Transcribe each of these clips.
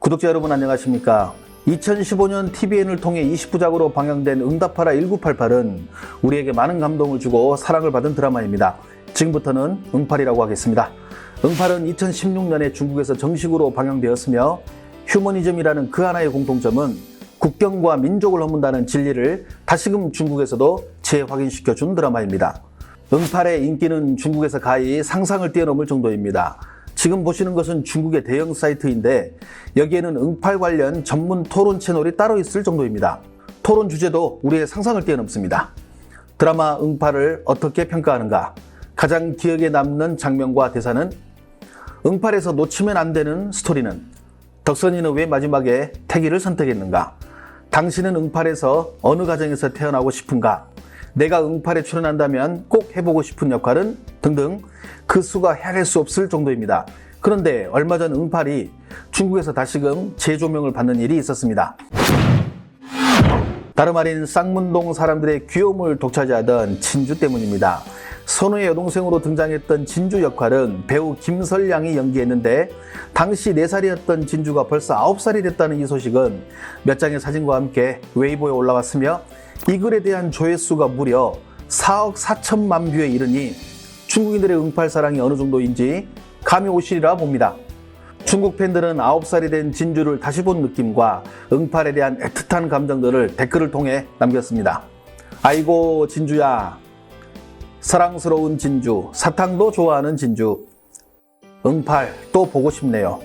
구독자 여러분 안녕하십니까? 2015년 TVN을 통해 20부작으로 방영된 응답하라 1988은 우리에게 많은 감동을 주고 사랑을 받은 드라마입니다. 지금부터는 응팔이라고 하겠습니다. 응팔은 2016년에 중국에서 정식으로 방영되었으며 휴머니즘이라는 그 하나의 공통점은 국경과 민족을 허문다는 진리를 다시금 중국에서도 재확인시켜준 드라마입니다. 응팔의 인기는 중국에서 가히 상상을 뛰어넘을 정도입니다. 지금 보시는 것은 중국의 대형 사이트인데 여기에는 응팔 관련 전문 토론 채널이 따로 있을 정도입니다. 토론 주제도 우리의 상상을 뛰어넘습니다. 드라마 응팔을 어떻게 평가하는가? 가장 기억에 남는 장면과 대사는? 응팔에서 놓치면 안 되는 스토리는? 덕선이는 왜 마지막에 태기를 선택했는가? 당신은 응팔에서 어느 가정에서 태어나고 싶은가? 내가 응팔에 출연한다면 꼭 해보고 싶은 역할은? 등등 그 수가 헤아릴 수 없을 정도입니다. 그런데 얼마 전 응팔이 중국에서 다시금 재조명을 받는 일이 있었습니다. 다름 아닌 쌍문동 사람들의 귀여움을 독차지하던 진주 때문입니다. 선우의 여동생으로 등장했던 진주 역할은 배우 김설량이 연기했는데 당시 4살이었던 진주가 벌써 9살이 됐다는 이 소식은 몇 장의 사진과 함께 웨이보에 올라왔으며 이 글에 대한 조회수가 무려 4억 4천만 뷰에 이르니 중국인들의 응팔 사랑이 어느 정도인지 감이 오시리라 봅니다. 중국 팬들은 9살이 된 진주를 다시 본 느낌과 응팔에 대한 애틋한 감정들을 댓글을 통해 남겼습니다. 아이고 진주야, 사랑스러운 진주, 사탕도 좋아하는 진주, 응팔 또 보고 싶네요.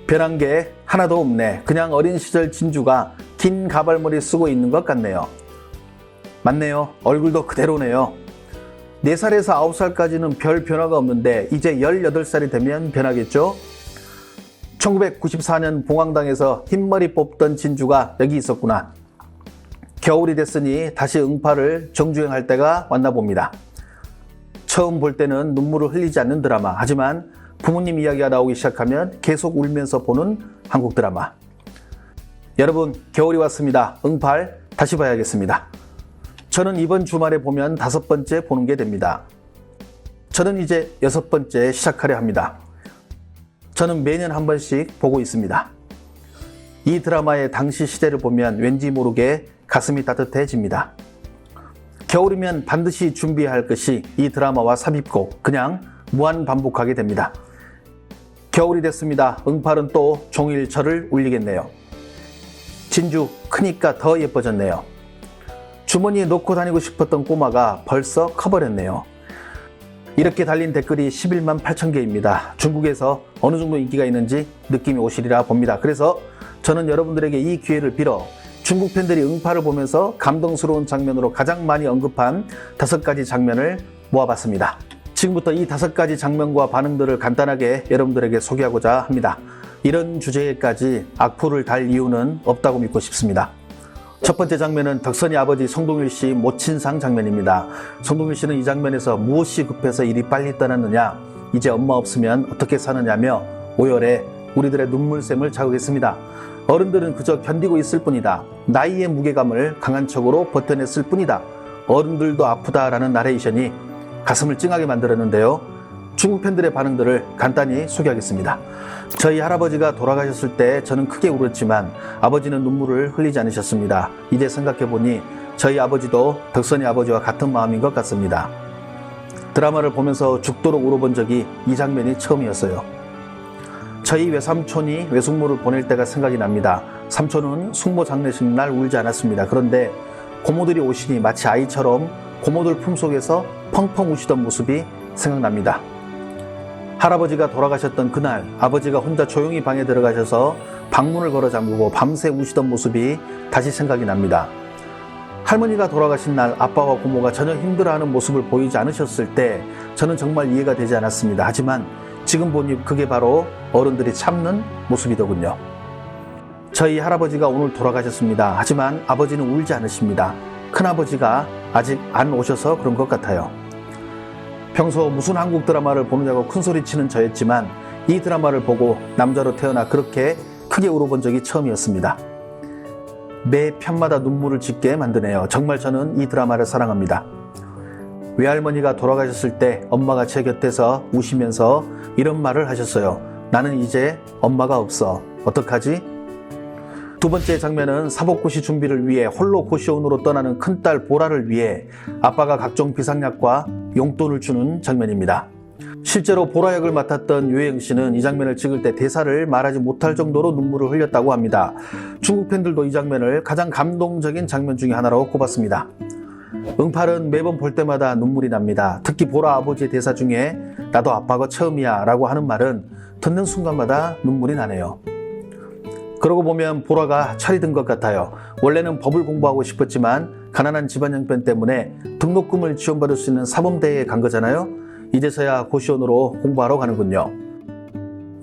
변한 게 하나도 없네. 그냥 어린 시절 진주가 긴 가발머리 쓰고 있는 것 같네요. 맞네요. 얼굴도 그대로네요. 4살에서 9살까지는 별 변화가 없는데 이제 18살이 되면 변하겠죠? 1994년 봉황당에서 흰머리 뽑던 진주가 여기 있었구나. 겨울이 됐으니 다시 응팔을 정주행할 때가 왔나 봅니다. 처음 볼 때는 눈물을 흘리지 않는 드라마. 하지만 부모님 이야기가 나오기 시작하면 계속 울면서 보는 한국 드라마. 여러분, 겨울이 왔습니다. 응팔 다시 봐야겠습니다. 저는 이번 주말에 보면 5번째 보는 게 됩니다. 저는 이제 6번째 시작하려 합니다. 저는 매년 한 번씩 보고 있습니다. 이 드라마의 당시 시대를 보면 왠지 모르게 가슴이 따뜻해집니다. 겨울이면 반드시 준비해야 할 것이 이 드라마와 삽입곡, 그냥 무한 반복하게 됩니다. 겨울이 됐습니다. 응팔은 또 종일 저를 울리겠네요. 진주 크니까 더 예뻐졌네요. 주머니에 넣고 다니고 싶었던 꼬마가 벌써 커버렸네요. 이렇게 달린 댓글이 11만 8천 개입니다. 중국에서 어느 정도 인기가 있는지 느낌이 오시리라 봅니다. 그래서 저는 여러분들에게 이 기회를 빌어 중국 팬들이 응팔을 보면서 감동스러운 장면으로 가장 많이 언급한 5가지 장면을 모아봤습니다. 지금부터 이 5가지 장면과 반응들을 간단하게 여러분들에게 소개하고자 합니다. 이런 주제에까지 악플을 달 이유는 없다고 믿고 싶습니다. 첫 번째 장면은 덕선이 아버지 성동일 씨 모친상 장면입니다. 성동일 씨는 이 장면에서 무엇이 급해서 이리 빨리 떠났느냐, 이제 엄마 없으면 어떻게 사느냐며 오열해 우리들의 눈물샘을 자극했습니다. 어른들은 그저 견디고 있을 뿐이다. 나이의 무게감을 강한 척으로 버텨냈을 뿐이다. 어른들도 아프다라는 나레이션이 가슴을 찡하게 만들었는데요. 중국 팬들의 반응들을 간단히 소개하겠습니다. 저희 할아버지가 돌아가셨을 때 저는 크게 울었지만 아버지는 눈물을 흘리지 않으셨습니다. 이제 생각해보니 저희 아버지도 덕선이 아버지와 같은 마음인 것 같습니다. 드라마를 보면서 죽도록 울어본 적이 이 장면이 처음이었어요. 저희 외삼촌이 외숙모를 보낼 때가 생각이 납니다. 삼촌은 숙모 장례식 날 울지 않았습니다. 그런데 고모들이 오시니 마치 아이처럼 고모들 품속에서 펑펑 우시던 모습이 생각납니다. 할아버지가 돌아가셨던 그날 아버지가 혼자 조용히 방에 들어가셔서 방문을 걸어 잠그고 밤새 우시던 모습이 다시 생각이 납니다. 할머니가 돌아가신 날 아빠와 고모가 전혀 힘들어하는 모습을 보이지 않으셨을 때 저는 정말 이해가 되지 않았습니다. 하지만 지금 보니 그게 바로 어른들이 참는 모습이더군요. 저희 할아버지가 오늘 돌아가셨습니다. 하지만 아버지는 울지 않으십니다. 큰아버지가 아직 안 오셔서 그런 것 같아요. 평소 무슨 한국 드라마를 보느냐고 큰소리치는 저였지만 이 드라마를 보고 남자로 태어나 그렇게 크게 울어본 적이 처음이었습니다. 매 편마다 눈물을 짓게 만드네요. 정말 저는 이 드라마를 사랑합니다. 외할머니가 돌아가셨을 때 엄마가 제 곁에서 우시면서 이런 말을 하셨어요. 나는 이제 엄마가 없어. 어떡하지? 두 번째 장면은 사법고시 준비를 위해 홀로 고시원으로 떠나는 큰딸 보라를 위해 아빠가 각종 비상약과 용돈을 주는 장면입니다. 실제로 보라 역을 맡았던 유해영 씨는 이 장면을 찍을 때 대사를 말하지 못할 정도로 눈물을 흘렸다고 합니다. 중국 팬들도 이 장면을 가장 감동적인 장면 중에 하나로 꼽았습니다. 응팔은 매번 볼 때마다 눈물이 납니다. 특히 보라 아버지의 대사 중에 나도 아빠가 처음이야 라고 하는 말은 듣는 순간마다 눈물이 나네요. 그러고 보면 보라가 철이 든 것 같아요. 원래는 법을 공부하고 싶었지만 가난한 집안 형편 때문에 등록금을 지원받을 수 있는 사범대에 간 거잖아요. 이제서야 고시원으로 공부하러 가는군요.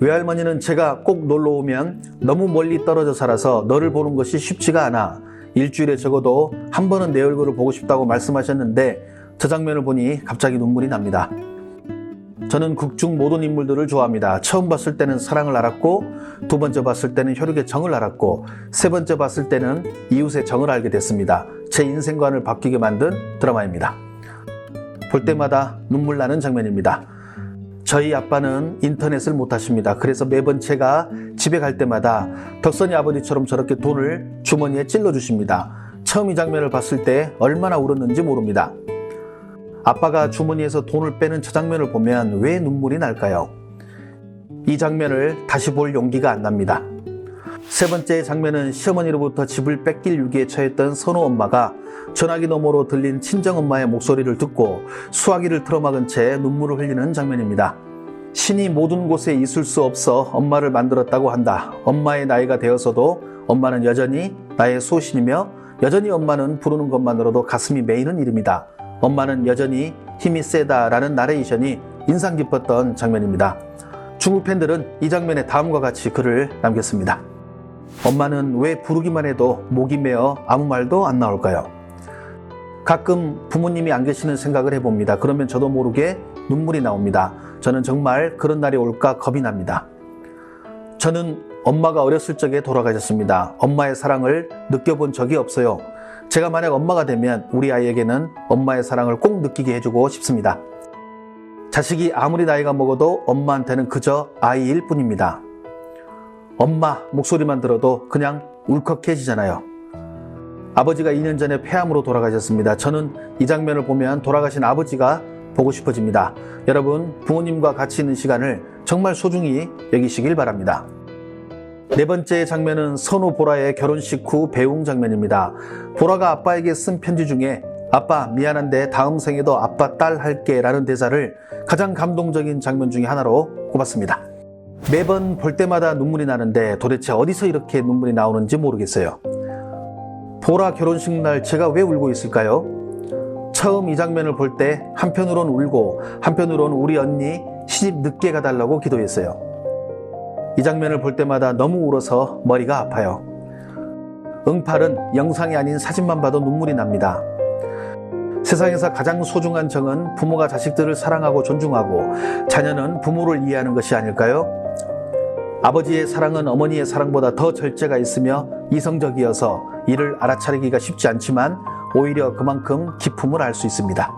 외할머니는 제가 꼭 놀러 오면 너무 멀리 떨어져 살아서 너를 보는 것이 쉽지가 않아. 일주일에 적어도 한 번은 내 얼굴을 보고 싶다고 말씀하셨는데 저 장면을 보니 갑자기 눈물이 납니다. 저는 극 중 모든 인물들을 좋아합니다. 처음 봤을 때는 사랑을 알았고, 두 번째 봤을 때는 혈육의 정을 알았고, 세 번째 봤을 때는 이웃의 정을 알게 됐습니다. 제 인생관을 바뀌게 만든 드라마입니다. 볼 때마다 눈물 나는 장면입니다. 저희 아빠는 인터넷을 못 하십니다. 그래서 매번 제가 집에 갈 때마다 덕선이 아버지처럼 저렇게 돈을 주머니에 찔러 주십니다. 처음 이 장면을 봤을 때 얼마나 울었는지 모릅니다. 아빠가 주머니에서 돈을 빼는 저 장면을 보면 왜 눈물이 날까요? 이 장면을 다시 볼 용기가 안 납니다. 세 번째 장면은 시어머니로부터 집을 뺏길 위기에 처했던 선우 엄마가 전화기 너머로 들린 친정엄마의 목소리를 듣고 수화기를 틀어막은 채 눈물을 흘리는 장면입니다. 신이 모든 곳에 있을 수 없어 엄마를 만들었다고 한다. 엄마의 나이가 되어서도 엄마는 여전히 나의 소신이며 여전히 엄마는 부르는 것만으로도 가슴이 메이는 이름이다. 엄마는 여전히 힘이 세다라는 나레이션이 인상 깊었던 장면입니다. 중국 팬들은 이 장면에 다음과 같이 글을 남겼습니다. 엄마는 왜 부르기만 해도 목이 메어 아무 말도 안 나올까요? 가끔 부모님이 안 계시는 생각을 해봅니다. 그러면 저도 모르게 눈물이 나옵니다. 저는 정말 그런 날이 올까 겁이 납니다. 저는 엄마가 어렸을 적에 돌아가셨습니다. 엄마의 사랑을 느껴본 적이 없어요. 제가 만약 엄마가 되면 우리 아이에게는 엄마의 사랑을 꼭 느끼게 해주고 싶습니다. 자식이 아무리 나이가 먹어도 엄마한테는 그저 아이일 뿐입니다. 엄마 목소리만 들어도 그냥 울컥해지잖아요. 아버지가 2년 전에 폐암으로 돌아가셨습니다. 저는 이 장면을 보면 돌아가신 아버지가 보고 싶어집니다. 여러분, 부모님과 같이 있는 시간을 정말 소중히 여기시길 바랍니다. 네 번째 장면은 선우 보라의 결혼식 후 배웅 장면입니다. 보라가 아빠에게 쓴 편지 중에 아빠 미안한데 다음 생에도 아빠 딸 할게 라는 대사를 가장 감동적인 장면 중에 하나로 꼽았습니다. 매번 볼 때마다 눈물이 나는데 도대체 어디서 이렇게 눈물이 나오는지 모르겠어요. 보라 결혼식 날 제가 왜 울고 있을까요? 처음 이 장면을 볼 때 한편으론 울고 한편으론 우리 언니 시집 늦게 가달라고 기도했어요. 이 장면을 볼 때마다 너무 울어서 머리가 아파요. 응팔은 영상이 아닌 사진만 봐도 눈물이 납니다. 세상에서 가장 소중한 정은 부모가 자식들을 사랑하고 존중하고 자녀는 부모를 이해하는 것이 아닐까요? 아버지의 사랑은 어머니의 사랑보다 더 절제가 있으며 이성적이어서 이를 알아차리기가 쉽지 않지만 오히려 그만큼 기품을 알 수 있습니다.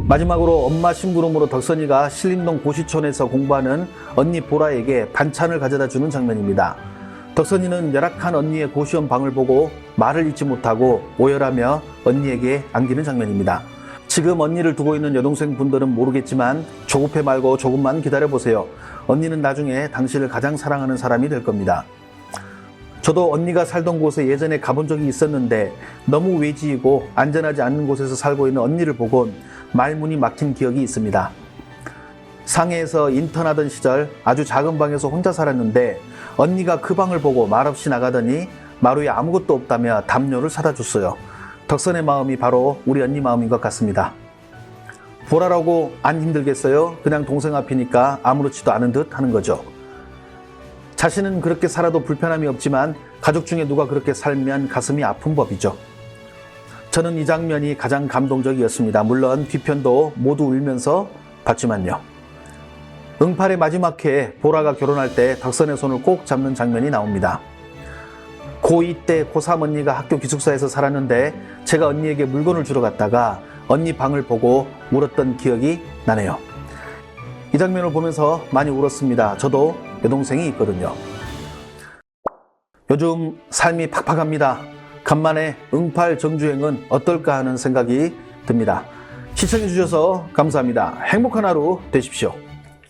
마지막으로 엄마 심부름으로 덕선이가 신림동 고시촌에서 공부하는 언니 보라에게 반찬을 가져다 주는 장면입니다. 덕선이는 열악한 언니의 고시원 방을 보고 말을 잇지 못하고 오열하며 언니에게 안기는 장면입니다. 지금 언니를 두고 있는 여동생 분들은 모르겠지만 조급해 말고 조금만 기다려보세요. 언니는 나중에 당신을 가장 사랑하는 사람이 될 겁니다. 저도 언니가 살던 곳에 예전에 가본 적이 있었는데 너무 외지이고 안전하지 않은 곳에서 살고 있는 언니를 보곤 말문이 막힌 기억이 있습니다. 상해에서 인턴하던 시절 아주 작은 방에서 혼자 살았는데 언니가 그 방을 보고 말없이 나가더니 마루에 아무것도 없다며 담요를 사다 줬어요. 덕선의 마음이 바로 우리 언니 마음인 것 같습니다. 보라라고 안 힘들겠어요? 그냥 동생 앞이니까 아무렇지도 않은 듯 하는 거죠. 자신은 그렇게 살아도 불편함이 없지만 가족 중에 누가 그렇게 살면 가슴이 아픈 법이죠. 저는 이 장면이 가장 감동적이었습니다. 물론 뒤편도 모두 울면서 봤지만요. 응팔의 마지막 해에 보라가 결혼할 때 덕선의 손을 꼭 잡는 장면이 나옵니다. 고2 때 고3 언니가 학교 기숙사에서 살았는데 제가 언니에게 물건을 주러 갔다가 언니 방을 보고 울었던 기억이 나네요. 이 장면을 보면서 많이 울었습니다. 저도 여동생이 있거든요. 요즘 삶이 팍팍합니다. 간만에 응팔 정주행은 어떨까 하는 생각이 듭니다. 시청해 주셔서 감사합니다. 행복한 하루 되십시오.